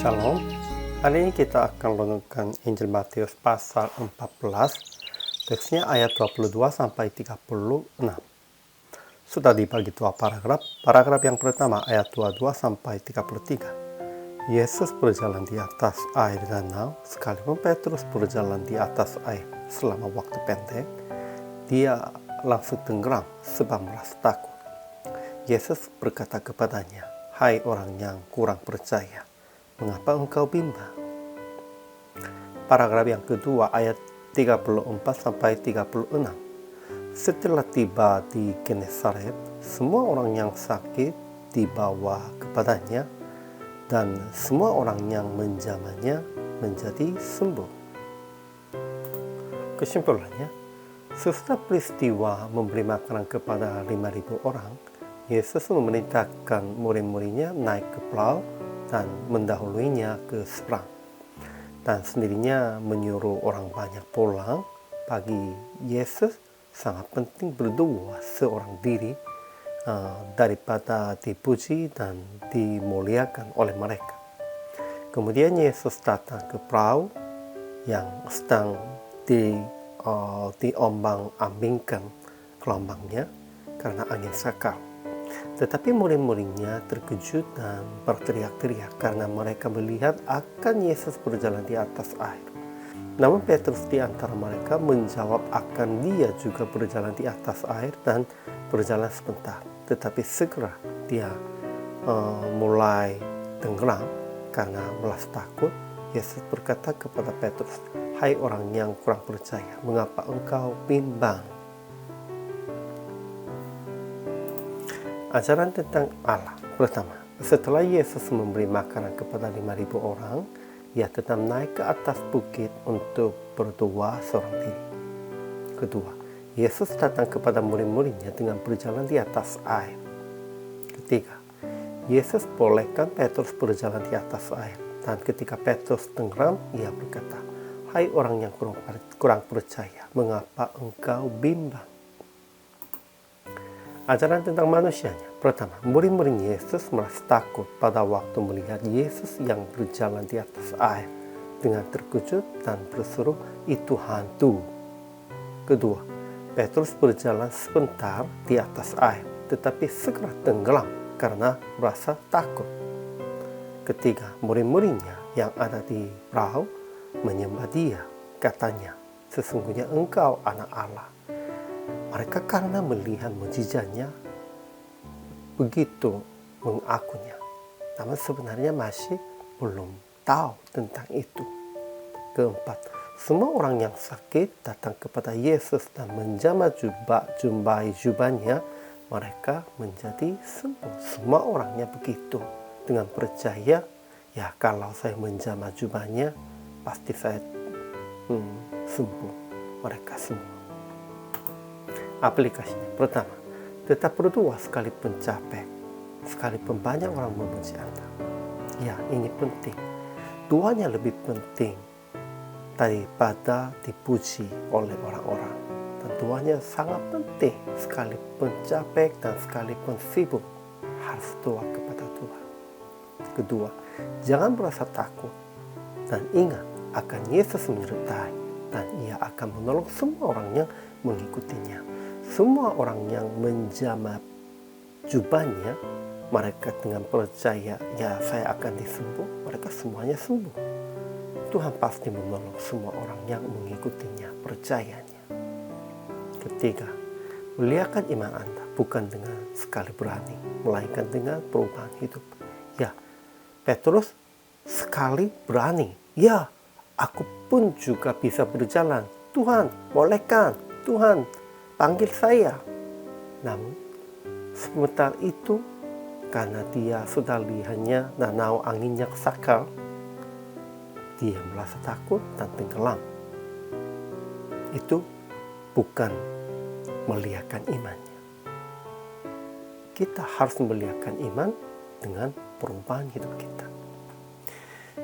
Shalom. Hari ini kita akan renungkan Injil Matius pasal 14, teksnya ayat 22 sampai 36. Sudah dibagi dua paragraf. Paragraf yang pertama ayat 22 sampai 33. Yesus berjalan di atas air danau, sekalipun Petrus berjalan di atas air selama waktu pendek, dia langsung tenggelam sebab merasa takut. Yesus berkata kepadanya, "Hai orang yang kurang percaya, mengapa engkau bimbang?" Paragraf yang kedua ayat 34 sampai 36. Setelah tiba di Genesaret, semua orang yang sakit dibawa kepadanya dan semua orang yang menjamahnya menjadi sembuh. Kesimpulannya, sesudah peristiwa memberi makanan kepada 5.000 orang, Yesus memerintahkan murid-muridnya naik ke perahu dan mendahuluinya ke seberang, dan sendirinya menyuruh orang banyak pulang. Bagi Yesus sangat penting berdua seorang diri daripada dipuji dan dimuliakan oleh mereka. Kemudian Yesus datang ke perahu yang sedang diombang-ambingkan gelombangnya karena angin sakal. Tetapi murid-muridnya terkejut dan berteriak-teriak karena mereka melihat akan Yesus berjalan di atas air. Namun Petrus di antara mereka menjawab akan dia juga berjalan di atas air dan berjalan sebentar. Tetapi segera dia mulai tenggelam karena merasa takut. Yesus berkata kepada Petrus, "Hai orang yang kurang percaya, mengapa engkau bimbang?" Ajaran tentang Allah. Pertama, setelah Yesus memberi makanan kepada 5.000 orang, ia tetap naik ke atas bukit untuk berdoa seorang diri. Kedua, Yesus datang kepada murid-muridnya dengan berjalan di atas air. Ketiga, Yesus bolehkan Petrus berjalan di atas air, dan ketika Petrus tenggelam, ia berkata, "Hai orang yang kurang percaya, mengapa engkau bimbang?" Ajaran tentang manusianya. Pertama, murid-murid Yesus merasa takut pada waktu melihat Yesus yang berjalan di atas air dengan terkejut dan berseru, "Itu hantu." Kedua, Petrus berjalan sebentar di atas air, tetapi segera tenggelam karena merasa takut. Ketiga, murid-muridnya yang ada di perahu menyembah dia. Katanya, "Sesungguhnya engkau anak Allah." Mereka karena melihat mukjizatnya begitu mengakunya, namun sebenarnya masih belum tahu tentang itu. Keempat, semua orang yang sakit datang kepada Yesus dan menjamah jubahnya, mereka menjadi sembuh. Semua orangnya begitu, dengan percaya, ya kalau saya menjamah jubahnya, pasti saya sembuh. Mereka semua. Aplikasinya. Pertama, tetap berdoa sekalipun capek, sekalipun banyak orang membenci Anda. Ya, ini penting. Doanya lebih penting daripada dipuji oleh orang-orang. Dan doanya sangat penting, sekalipun capek dan sekalipun sibuk, harus doa kepada Tuhan. Kedua, jangan merasa takut dan ingat akan Yesus menyertai, dan ia akan menolong semua orang yang mengikutinya. Semua orang yang menjamah jubahnya, mereka dengan percaya, ya saya akan disembuh, mereka semuanya sembuh. Tuhan pasti menolong semua orang yang mengikutinya, percayanya. Ketiga, muliakan iman Anda bukan dengan sekali berani, melainkan dengan perubahan hidup. Ya, Petrus sekali berani, ya aku pun juga bisa berjalan, Tuhan bolehkan, Tuhan panggil saya. Namun sebentar itu, karena dia sudah lihatnya danau anginnya sakal, dia merasa takut dan tenggelam. Itu bukan melihatkan imannya. Kita harus melihatkan iman dengan perubahan hidup kita.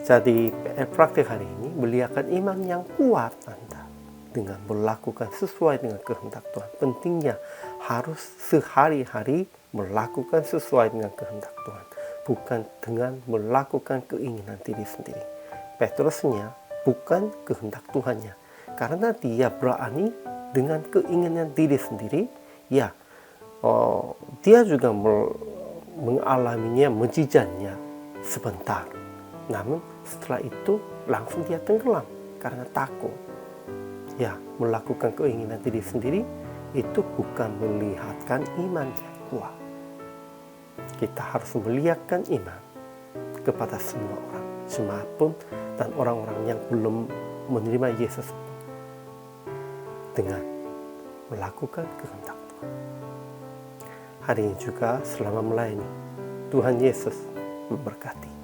Jadi praktik hari ini, melihatkan iman yang kuat Anda dengan melakukan sesuai dengan kehendak Tuhan. Pentingnya harus sehari-hari melakukan sesuai dengan kehendak Tuhan. bukan dengan melakukan keinginan diri sendiri. Petrusnya bukan kehendak Tuhannya, karena dia berani dengan keinginan diri sendiri. Ya, dia juga mengalaminya, mujizatnya sebentar. Namun setelah itu langsung dia tenggelam karena takut. Ya, melakukan keinginan diri sendiri itu bukan melihatkan iman yang kuat. Kita harus melihatkan iman kepada semua orang, jemaat pun dan orang-orang yang belum menerima Yesus dengan melakukan kehendak Tuhan. Hari ini juga selama melayani, Tuhan Yesus memberkati.